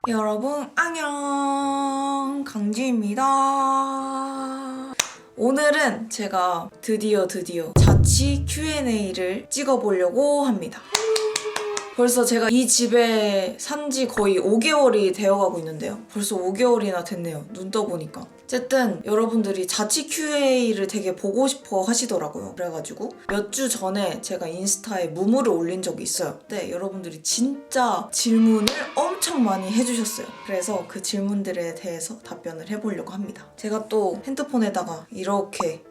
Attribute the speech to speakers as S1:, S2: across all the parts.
S1: 여러분 안녕, 강지입니다. 오늘은 제가 드디어 자취 Q&A를 찍어보려고 합니다. 벌써 제가 이 집에 산 지 거의 5개월이 되어가고 있는데요. 벌써 5개월이나 됐네요. 눈 떠보니까. 어쨌든 여러분들이 자취 Q&A를 되게 보고 싶어 하시더라고요. 그래가지고 몇 주 전에 제가 인스타에 무무를 올린 적이 있어요. 근데 여러분들이 진짜 질문을 엄청 많이 해주셨어요. 그래서 그 질문들에 대해서 답변을 해보려고 합니다. 제가 또 핸드폰에다가 이렇게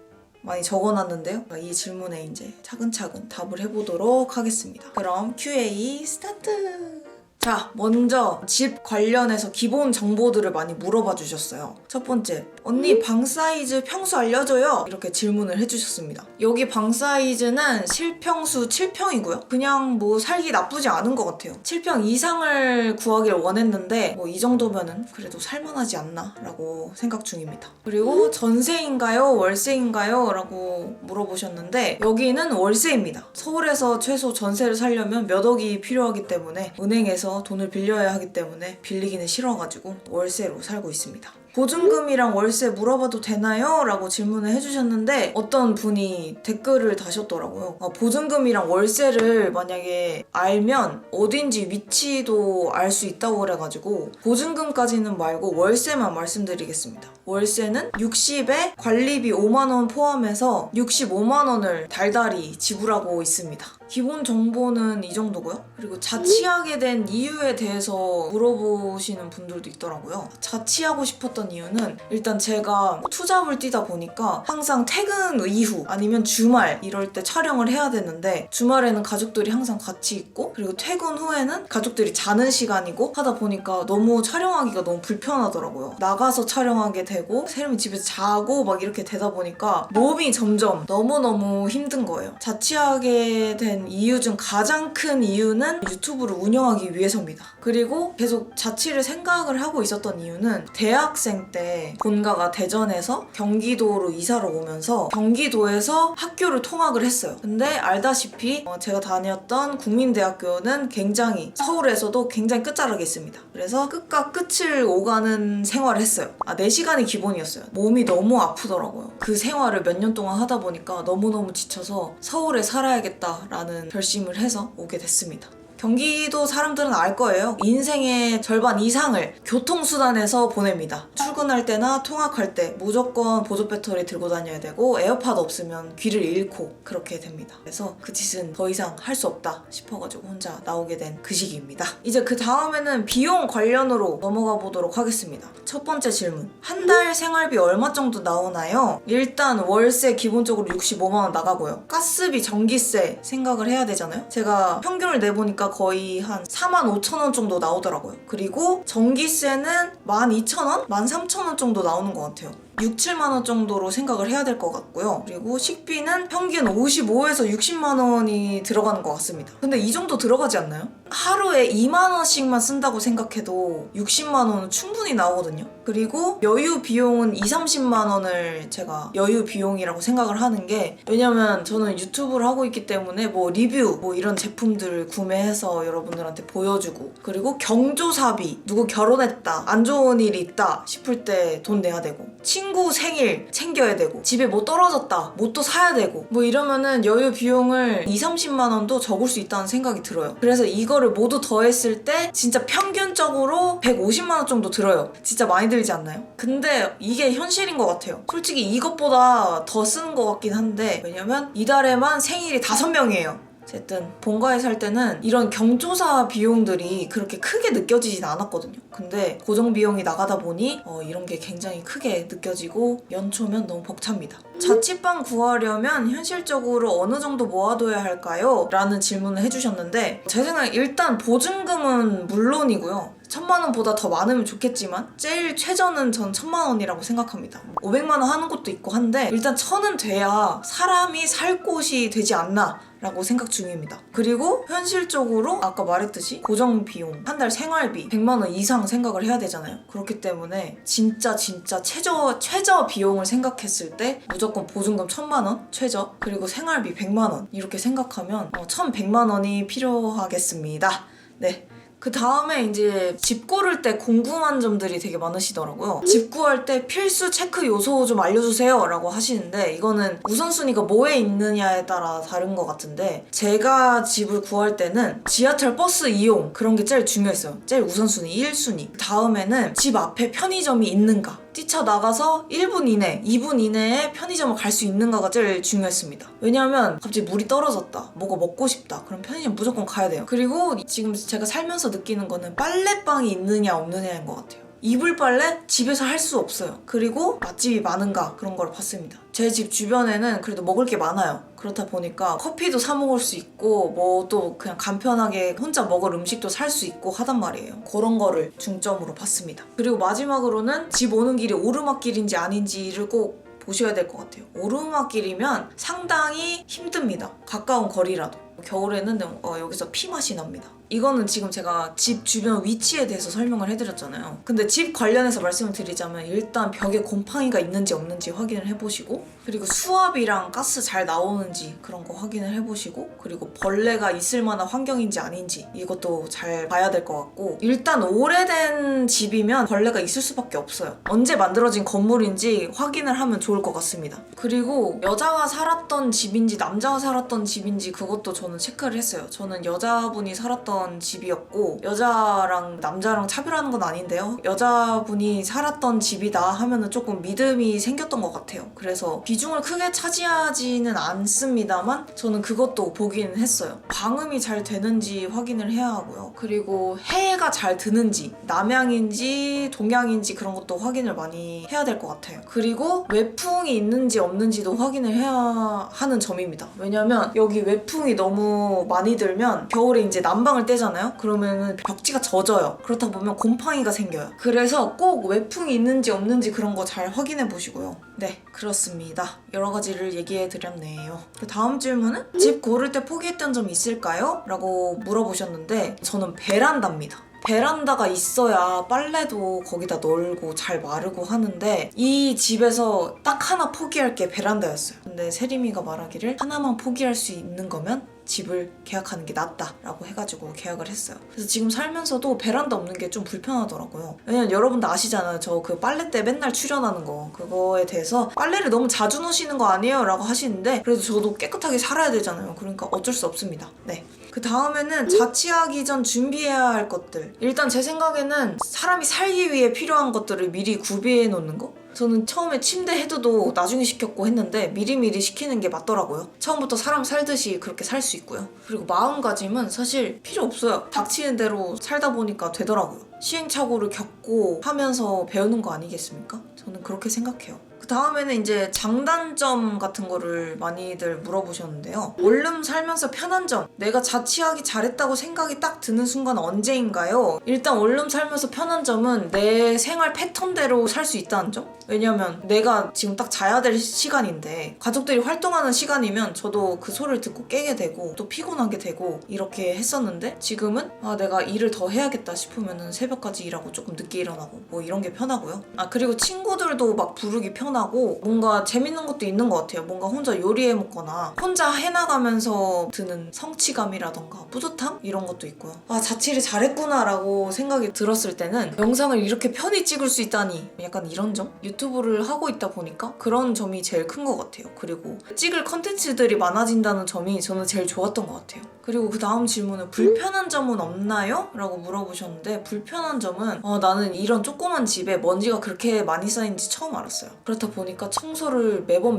S1: 많이 적어놨는데요. 이 질문에 이제 차근차근 답을 해보도록 하겠습니다. 그럼 Q&A 스타트! 자, 먼저 집 관련해서 기본 정보들을 많이 물어봐 주셨어요. 첫 번째, 언니 방 사이즈 평수 알려줘요. 이렇게 질문을 해주셨습니다. 여기 방 사이즈는 실평수 7평이고요. 그냥 뭐 살기 나쁘지 않은 것 같아요. 7평 이상을 구하길 원했는데 뭐 이 정도면은 그래도 살만하지 않나 라고 생각 중입니다. 그리고 전세인가요? 월세인가요? 라고 물어보셨는데 여기는 월세입니다. 서울에서 최소 전세를 살려면 몇 억이 필요하기 때문에 은행에서 돈을 빌려야 하기 때문에 빌리기는 싫어가지고 월세로 살고 있습니다. 보증금이랑 월세 물어봐도 되나요? 라고 질문을 해주셨는데 어떤 분이 댓글을 다셨더라고요. 보증금이랑 월세를 만약에 알면 어딘지 위치도 알 수 있다고 그래가지고 보증금까지는 말고 월세만 말씀드리겠습니다. 월세는 60에 관리비 5만원 포함해서 65만원을 달달이 지불하고 있습니다. 기본 정보는 이 정도고요. 그리고 자취하게 된 이유에 대해서 물어보시는 분들도 있더라고요. 자취하고 싶었던 이유는 일단 제가 투잡을 뛰다 보니까 항상 퇴근 이후 아니면 주말 이럴 때 촬영을 해야 되는데 주말에는 가족들이 항상 같이 있고 그리고 퇴근 후에는 가족들이 자는 시간이고 하다 보니까 너무 촬영하기가 너무 불편하더라고요. 나가서 촬영하게 되고 세림이 집에서 자고 막 이렇게 되다 보니까 몸이 점점 너무너무 힘든 거예요. 자취하게 된 이유 중 가장 큰 이유는 유튜브를 운영하기 위해서입니다. 그리고 계속 자취를 생각을 하고 있었던 이유는 대학생 때 본가가 대전에서 경기도로 이사를 오면서 경기도에서 학교를 통학을 했어요. 근데 알다시피 제가 다녔던 국민대학교는 굉장히 서울에서도 굉장히 끝자락에 있습니다. 그래서 끝과 끝을 오가는 생활을 했어요. 4시간이 기본이었어요. 몸이 너무 아프더라고요. 그 생활을 몇 년 동안 하다 보니까 너무너무 지쳐서 서울에 살아야겠다라는 결심을 해서 오게 됐습니다. 경기도 사람들은 알 거예요. 인생의 절반 이상을 교통수단에서 보냅니다. 출근할 때나 통학할 때 무조건 보조 배터리 들고 다녀야 되고 에어팟 없으면 귀를 잃고 그렇게 됩니다. 그래서 그 짓은 더 이상 할 수 없다 싶어가지고 혼자 나오게 된 그 시기입니다. 이제 그 다음에는 비용 관련으로 넘어가 보도록 하겠습니다. 첫 번째 질문. 한 달 생활비 얼마 정도 나오나요? 일단 월세 기본적으로 65만원 나가고요. 가스비, 전기세 생각을 해야 되잖아요. 제가 평균을 내보니까 거의 한 45,000원 정도 나오더라고요. 그리고 전기세는 12,000원? 13,000원 정도 나오는 것 같아요. 6, 7만원 정도로 생각을 해야 될 것 같고요. 그리고 식비는 평균 55에서 60만원이 들어가는 것 같습니다. 근데 이 정도 들어가지 않나요? 하루에 2만원씩만 쓴다고 생각해도 60만원은 충분히 나오거든요. 그리고 여유 비용은 2, 30만원을 제가 여유 비용이라고 생각을 하는 게 왜냐면 저는 유튜브를 하고 있기 때문에 뭐 리뷰 뭐 이런 제품들을 구매해서 여러분들한테 보여주고 그리고 경조사비 누구 결혼했다 안 좋은 일이 있다 싶을 때 돈 내야 되고 친구 생일 챙겨야 되고 집에 뭐 떨어졌다 뭐 또 사야 되고 뭐 이러면은 여유 비용을 2, 30만원도 적을 수 있다는 생각이 들어요. 그래서 이거를 모두 더했을 때 진짜 평균적으로 150만원 정도 들어요. 진짜 많이 들지 않나요? 근데 이게 현실인 것 같아요. 솔직히 이것보다 더 쓰는 것 같긴 한데 왜냐면 이달에만 생일이 5명이에요. 어쨌든 본가에 살 때는 이런 경조사 비용들이 그렇게 크게 느껴지진 않았거든요. 근데 고정 비용이 나가다 보니 이런 게 굉장히 크게 느껴지고 연초면 너무 벅찹니다. 자취방 구하려면 현실적으로 어느 정도 모아둬야 할까요? 라는 질문을 해주셨는데 제 생각에 일단 보증금은 물론이고요. 1,000만원보다 더 많으면 좋겠지만 제일 최저는 전 1,000만원이라고 생각합니다. 500만원 하는 것도 있고 한데 일단 1,000은 돼야 사람이 살 곳이 되지 않나 라고 생각 중입니다. 그리고 현실적으로 아까 말했듯이 고정 비용, 한 달 생활비 100만원 이상 생각을 해야 되잖아요. 그렇기 때문에 진짜 최저 비용을 생각했을 때 무조건 보증금 1,000만원 최저 그리고 생활비 100만원 이렇게 생각하면 1,100만원이 필요하겠습니다. 네. 그 다음에 이제 집 고를 때 궁금한 점들이 되게 많으시더라고요. 집 구할 때 필수 체크 요소 좀 알려주세요 라고 하시는데, 이거는 우선순위가 뭐에 있느냐에 따라 다른 것 같은데, 제가 집을 구할 때는 지하철 버스 이용 그런 게 제일 중요했어요. 제일 우선순위 1순위. 다음에는 집 앞에 편의점이 있는가, 뛰쳐나가서 1분 이내, 2분 이내에 편의점을 갈 수 있는가가 제일 중요했습니다. 왜냐하면 갑자기 물이 떨어졌다, 뭐가 먹고 싶다, 그럼 편의점 무조건 가야 돼요. 그리고 지금 제가 살면서 느끼는 거는 빨래방이 있느냐 없느냐인 것 같아요. 이불 빨래 집에서 할 수 없어요. 그리고 맛집이 많은가 그런 걸 봤습니다. 제 집 주변에는 그래도 먹을 게 많아요. 그렇다 보니까 커피도 사 먹을 수 있고 뭐 또 그냥 간편하게 혼자 먹을 음식도 살 수 있고 하단 말이에요. 그런 거를 중점으로 봤습니다. 그리고 마지막으로는 집 오는 길이 오르막길인지 아닌지를 꼭 보셔야 될 것 같아요. 오르막길이면 상당히 힘듭니다. 가까운 거리라도. 겨울에는 여기서 피 맛이 납니다. 이거는 지금 제가 집 주변 위치에 대해서 설명을 해드렸잖아요. 근데 집 관련해서 말씀을 드리자면, 일단 벽에 곰팡이가 있는지 없는지 확인을 해보시고, 그리고 수압이랑 가스 잘 나오는지 그런 거 확인을 해보시고, 그리고 벌레가 있을 만한 환경인지 아닌지 이것도 잘 봐야 될 것 같고, 일단 오래된 집이면 벌레가 있을 수밖에 없어요. 언제 만들어진 건물인지 확인을 하면 좋을 것 같습니다. 그리고 여자가 살았던 집인지 남자가 살았던 집인지 그것도 저는 체크를 했어요. 저는 여자분이 살았던 집이었고, 여자랑 남자랑 차별하는 건 아닌데요, 여자분이 살았던 집이다 하면은 조금 믿음이 생겼던 것 같아요. 그래서 비중을 크게 차지하지는 않습니다만 저는 그것도 보긴 했어요. 방음이 잘 되는지 확인을 해야 하고요. 그리고 해가 잘 드는지, 남향인지 동향인지 그런 것도 확인을 많이 해야 될 것 같아요. 그리고 외풍이 있는지 없는지도 확인을 해야 하는 점입니다. 왜냐면 여기 외풍이 너무 많이 들면 겨울에 이제 난방을 떼잖아요? 그러면은 벽지가 젖어요. 그렇다 보면 곰팡이가 생겨요. 그래서 꼭 외풍이 있는지 없는지 그런 거 잘 확인해 보시고요. 네, 그렇습니다. 여러 가지를 얘기해 드렸네요. 그 다음 질문은 집 고를 때 포기했던 점 있을까요? 라고 물어보셨는데, 저는 베란다입니다. 베란다가 있어야 빨래도 거기다 널고 잘 마르고 하는데, 이 집에서 딱 하나 포기할 게 베란다였어요. 근데 세림이가 말하기를 하나만 포기할 수 있는 거면 집을 계약하는 게 낫다라고 해가지고 계약을 했어요. 그래서 지금 살면서도 베란다 없는 게 좀 불편하더라고요. 왜냐면 여러분도 아시잖아요. 저 그 빨래 때 맨날 출연하는 거, 그거에 대해서 빨래를 너무 자주 놓으시는 거 아니에요? 라고 하시는데, 그래도 저도 깨끗하게 살아야 되잖아요. 그러니까 어쩔 수 없습니다. 네. 그 다음에는 자취하기 전 준비해야 할 것들. 일단 제 생각에는 사람이 살기 위해 필요한 것들을 미리 구비해 놓는 거? 저는 처음에 침대 헤드도 나중에 시켰고 했는데 미리미리 시키는 게 맞더라고요. 처음부터 사람 살듯이 그렇게 살 수 있고요. 그리고 마음가짐은 사실 필요 없어요. 닥치는 대로 살다 보니까 되더라고요. 시행착오를 겪고 하면서 배우는 거 아니겠습니까? 저는 그렇게 생각해요. 그 다음에는 이제 장단점 같은 거를 많이들 물어보셨는데요. 원룸 살면서 편한 점, 내가 자취하기 잘했다고 생각이 딱 드는 순간 언제인가요? 일단 원룸 살면서 편한 점은 내 생활 패턴대로 살 수 있다는 점? 왜냐면 내가 지금 딱 자야 될 시간인데 가족들이 활동하는 시간이면 저도 그 소리를 듣고 깨게 되고 또 피곤하게 되고 이렇게 했었는데, 지금은 내가 일을 더 해야겠다 싶으면은 새벽까지 일하고 조금 늦게 일어나고 뭐 이런 게 편하고요. 그리고 친구들도 막 부르기 편하고 뭔가 재밌는 것도 있는 것 같아요. 뭔가 혼자 요리해 먹거나 혼자 해나가면서 드는 성취감이라던가 뿌듯함? 이런 것도 있고요. 자취를 잘했구나 라고 생각이 들었을 때는 영상을 이렇게 편히 찍을 수 있다니, 약간 이런 점? 유튜브를 하고 있다 보니까 그런 점이 제일 큰 것 같아요. 그리고 찍을 컨텐츠들이 많아진다는 점이 저는 제일 좋았던 것 같아요. 그리고 그 다음 질문은 불편한 점은 없나요? 라고 물어보셨는데, 불편한 점은 나는 이런 조그만 집에 먼지가 그렇게 많이 쌓인지 처음 알았어요. 그렇다 보니까 청소를 매번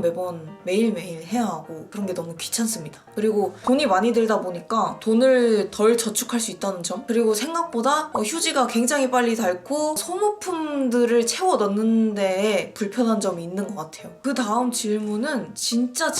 S1: 매일매일 해야 하고 그런 게 너무 귀찮습니다. 그리고 돈이 많이 들다 보니까 돈을 덜 저축할 수 있다는 점, 그리고 생각보다 휴지가 굉장히 빨리 닳고 소모품들을 채워 넣는 데에 불편한 점이 있는 것 같아요. 그 다음 질문은 진짜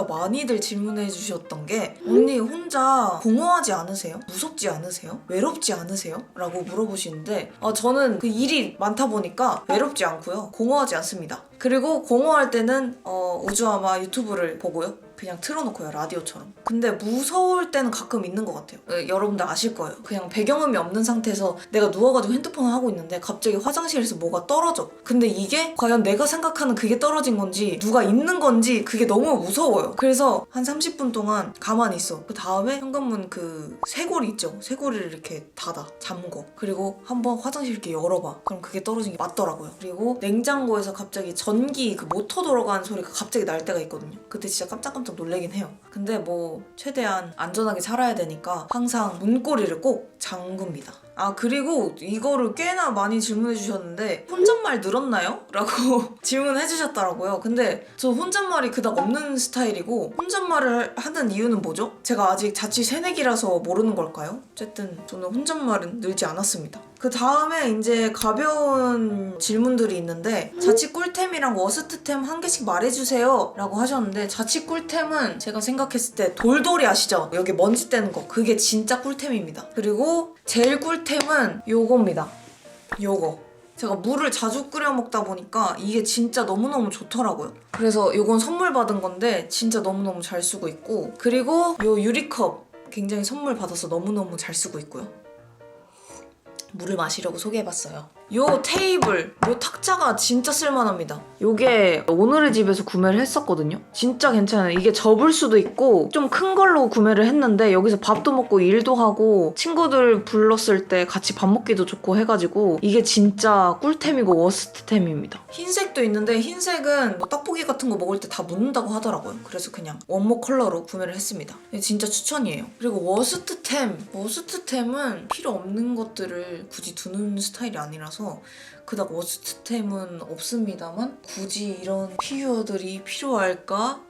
S1: 많이들 질문해 주셨던 게, 언니 혼자 공허하지 않으세요? 무섭지 않으세요? 외롭지 않으세요? 라고 물어보시는데, 저는 그 일이 많다 보니까 외롭지 않고요, 공허하지 않습니다. 그리고 공허할 때는 우주아마 유튜브를 보고요, 그냥 틀어놓고요, 라디오처럼. 근데 무서울 때는 가끔 있는 것 같아요. 여러분들 아실 거예요. 그냥 배경음이 없는 상태에서 내가 누워가지고 핸드폰을 하고 있는데 갑자기 화장실에서 뭐가 떨어져. 근데 이게 과연 내가 생각하는 그게 떨어진 건지 누가 있는 건지 그게 너무 무서워요. 그래서 한 30분 동안 가만히 있어. 그 다음에 현관문 그 쇄골이 있죠. 쇄골을 이렇게 닫아, 잠궈. 그리고 한번 화장실 이렇게 열어봐. 그럼 그게 떨어진 게 맞더라고요. 그리고 냉장고에서 갑자기 전기 그 모터 돌아가는 소리가 갑자기 날 때가 있거든요. 그때 진짜 깜짝깜짝 놀라긴 해요. 근데 뭐 최대한 안전하게 살아야 되니까 항상 문고리를 꼭 잠굽니다. 아, 그리고 이거를 꽤나 많이 질문해 주셨는데 혼잣말 늘었나요? 라고 질문해 주셨더라고요. 근데 저 혼잣말이 그닥 없는 스타일이고, 혼잣말을 하는 이유는 뭐죠? 제가 아직 자취 새내기라서 모르는 걸까요? 어쨌든 저는 혼잣말은 늘지 않았습니다. 그 다음에 이제 가벼운 질문들이 있는데, 자취 꿀템이랑 워스트템 한 개씩 말해주세요 라고 하셨는데, 자취 꿀템은 제가 생각했을 때 돌돌이 아시죠? 여기 먼지 떼는 거, 그게 진짜 꿀템입니다. 그리고 제일 꿀템은 요겁니다. 요거. 제가 물을 자주 끓여 먹다 보니까 이게 진짜 너무너무 좋더라고요. 그래서 요건 선물 받은 건데 진짜 너무너무 잘 쓰고 있고, 그리고 요 유리컵 굉장히 선물 받아서 너무너무 잘 쓰고 있고요. 물을 마시려고 소개해봤어요. 요 테이블, 요 탁자가 진짜 쓸만합니다. 요게 오늘의 집에서 구매를 했었거든요. 진짜 괜찮아요. 이게 접을 수도 있고 좀 큰 걸로 구매를 했는데 여기서 밥도 먹고 일도 하고 친구들 불렀을 때 같이 밥 먹기도 좋고 해가지고 이게 진짜 꿀템이고 워스트템입니다. 흰색도 있는데 흰색은 뭐 떡볶이 같은 거 먹을 때 다 묻는다고 하더라고요. 그래서 그냥 원목 컬러로 구매를 했습니다. 진짜 추천이에요. 그리고 워스트템은 필요 없는 것들을 굳이 두는 스타일이 아니라서 그닥 워스트템은 없습니다만, 굳이 이런 피규어들이 필요할까?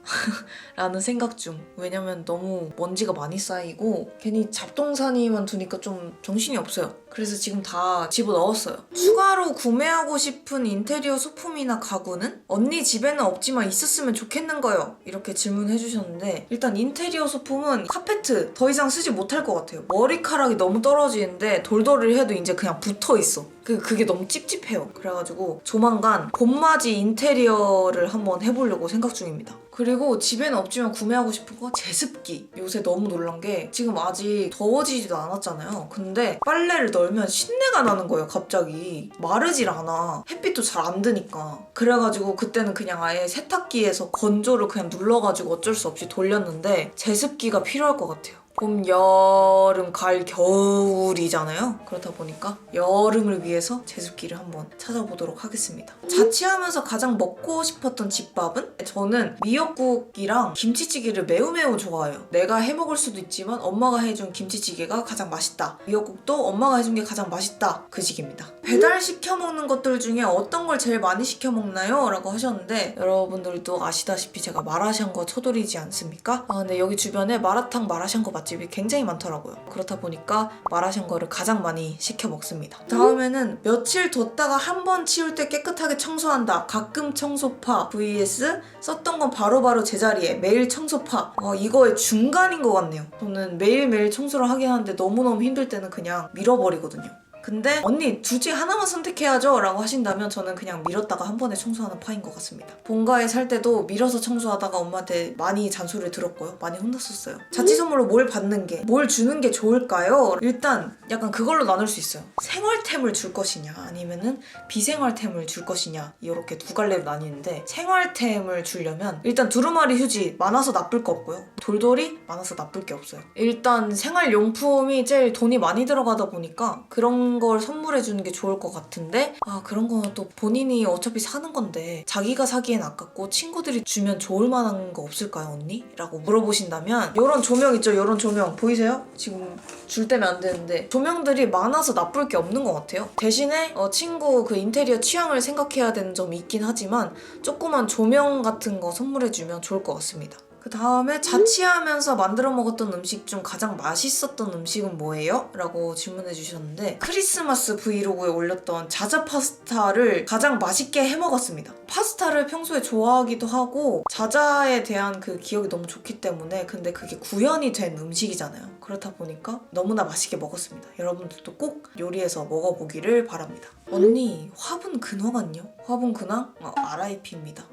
S1: 라는 생각 중. 왜냐면 너무 먼지가 많이 쌓이고 괜히 잡동사니만 두니까 좀 정신이 없어요. 그래서 지금 다 집어넣었어요. 추가로 구매하고 싶은 인테리어 소품이나 가구는? 언니 집에는 없지만 있었으면 좋겠는 거요. 이렇게 질문해 주셨는데, 일단 인테리어 소품은 카페트 더 이상 쓰지 못할 것 같아요. 머리카락이 너무 떨어지는데 돌돌이를 해도 이제 그냥 붙어 있어. 그게 너무 찝찝해요. 그래가지고 조만간 봄맞이 인테리어를 한번 해보려고 생각 중입니다. 그리고 집에는 없지만 구매하고 싶은 거, 제습기. 요새 너무 놀란 게 지금 아직 더워지지도 않았잖아요. 근데 빨래를 널면 신내가 나는 거예요, 갑자기. 마르질 않아. 햇빛도 잘 안 드니까. 그래가지고 그때는 그냥 아예 세탁기에서 건조를 그냥 눌러가지고 어쩔 수 없이 돌렸는데, 제습기가 필요할 것 같아요. 봄, 여름, 가을, 겨울이잖아요. 그렇다 보니까 여름을 위해서 제습기를 한번 찾아보도록 하겠습니다. 자취하면서 가장 먹고 싶었던 집밥은? 저는 미역국이랑 김치찌개를 매우 좋아해요. 내가 해먹을 수도 있지만 엄마가 해준 김치찌개가 가장 맛있다. 미역국도 엄마가 해준 게 가장 맛있다. 그 식입니다. 배달 시켜 먹는 것들 중에 어떤 걸 제일 많이 시켜 먹나요? 라고 하셨는데, 여러분들도 아시다시피 제가 마라샹궈 쳐돌이지 않습니까? 근데 여기 주변에 마라탕, 마라샹궈 맛집이 굉장히 많더라고요. 그렇다 보니까 마라샹궈를 가장 많이 시켜 먹습니다. 다음에는 며칠 뒀다가 한 번 치울 때 깨끗하게 청소한다. 가끔 청소파 vs 썼던 건 바로바로 제자리에 매일 청소파. 이거의 중간인 것 같네요. 저는 매일매일 청소를 하긴 하는데 너무너무 힘들 때는 그냥 밀어버리거든요. 근데 언니 둘 중에 하나만 선택해야죠 라고 하신다면 저는 그냥 밀었다가 한 번에 청소하는 파인 것 같습니다. 본가에 살 때도 밀어서 청소하다가 엄마한테 많이 잔소리를 들었고요. 많이 혼났었어요. 자취 선물로 뭘 받는 게, 뭘 주는 게 좋을까요? 일단 약간 그걸로 나눌 수 있어요. 생활템을 줄 것이냐 아니면은 비생활템을 줄 것이냐, 이렇게 두 갈래로 나뉘는데, 생활템을 주려면 일단 두루마리 휴지 많아서 나쁠 거 없고요. 돌돌이 많아서 나쁠 게 없어요. 일단 생활용품이 제일 돈이 많이 들어가다 보니까 그런 걸 선물해 주는 게 좋을 것 같은데, 그런 거는 또 본인이 어차피 사는 건데 자기가 사기엔 아깝고 친구들이 주면 좋을 만한 거 없을까요, 언니? 라고 물어보신다면, 요런 조명 있죠? 요런 조명 보이세요? 지금 줄 때면 안 되는데 조명들이 많아서 나쁠 게 없는 것 같아요. 대신에 친구 그 인테리어 취향을 생각해야 되는 점이 있긴 하지만 조그만 조명 같은 거 선물해주면 좋을 것 같습니다. 그 다음에 자취하면서 만들어 먹었던 음식 중 가장 맛있었던 음식은 뭐예요? 라고 질문해 주셨는데, 크리스마스 브이로그에 올렸던 자자 파스타를 가장 맛있게 해 먹었습니다. 파스타를 평소에 좋아하기도 하고 자자에 대한 그 기억이 너무 좋기 때문에, 근데 그게 구현이 된 음식이잖아요. 그렇다 보니까 너무나 맛있게 먹었습니다. 여러분들도 꼭 요리해서 먹어보기를 바랍니다. 언니, 화분 근황은요? 화분 근황? RIP입니다.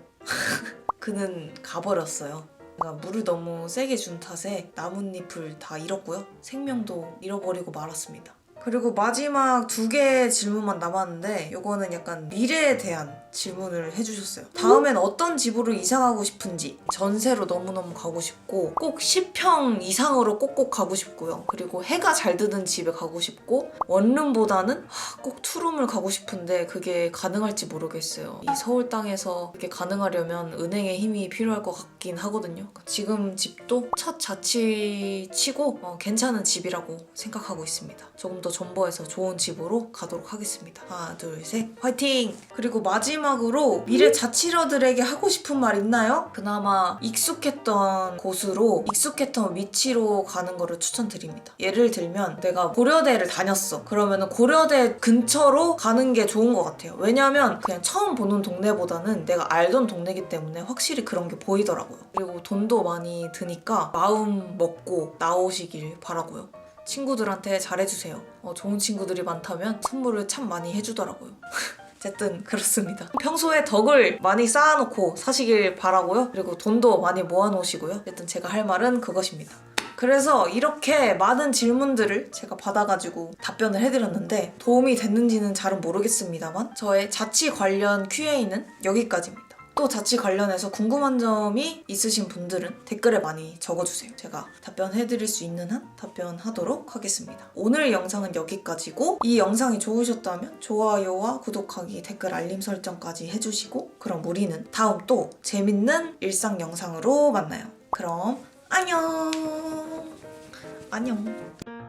S1: 그는 가버렸어요. 제가 물을 너무 세게 준 탓에 나뭇잎을 다 잃었고요. 생명도 잃어버리고 말았습니다. 그리고 마지막 2개의 질문만 남았는데 이거는 약간 미래에 대한 질문을 해주셨어요. 다음엔 어떤 집으로 이사가고 싶은지, 전세로 너무너무 가고 싶고 꼭 10평 이상으로 꼭꼭 가고 싶고요. 그리고 해가 잘 드는 집에 가고 싶고 원룸보다는 꼭 투룸을 가고 싶은데 그게 가능할지 모르겠어요. 이 서울 땅에서 그게 가능하려면 은행의 힘이 필요할 것 같긴 하거든요. 지금 집도 첫 자취치고 괜찮은 집이라고 생각하고 있습니다. 조금 더 존버해서 좋은 집으로 가도록 하겠습니다. 하나, 둘, 셋, 화이팅! 그리고 마지막으로 미래 자취러들에게 하고 싶은 말 있나요? 그나마 익숙했던 곳으로, 익숙했던 위치로 가는 거를 추천드립니다. 예를 들면 내가 고려대를 다녔어. 그러면 고려대 근처로 가는 게 좋은 것 같아요. 왜냐면 그냥 처음 보는 동네보다는 내가 알던 동네이기 때문에 확실히 그런 게 보이더라고요. 그리고 돈도 많이 드니까 마음 먹고 나오시길 바라고요. 친구들한테 잘해주세요. 좋은 친구들이 많다면 선물을 참 많이 해주더라고요. 어쨌든 그렇습니다. 평소에 덕을 많이 쌓아놓고 사시길 바라고요. 그리고 돈도 많이 모아놓으시고요. 어쨌든 제가 할 말은 그것입니다. 그래서 이렇게 많은 질문들을 제가 받아가지고 답변을 해드렸는데 도움이 됐는지는 잘은 모르겠습니다만 저의 자취 관련 Q&A는 여기까지입니다. 또 자취 관련해서 궁금한 점이 있으신 분들은 댓글에 많이 적어주세요. 제가 답변해드릴 수 있는 한 답변하도록 하겠습니다. 오늘 영상은 여기까지고 이 영상이 좋으셨다면 좋아요와 구독하기, 댓글 알림 설정까지 해주시고 그럼 우리는 다음 또 재밌는 일상 영상으로 만나요. 그럼 안녕. 안녕.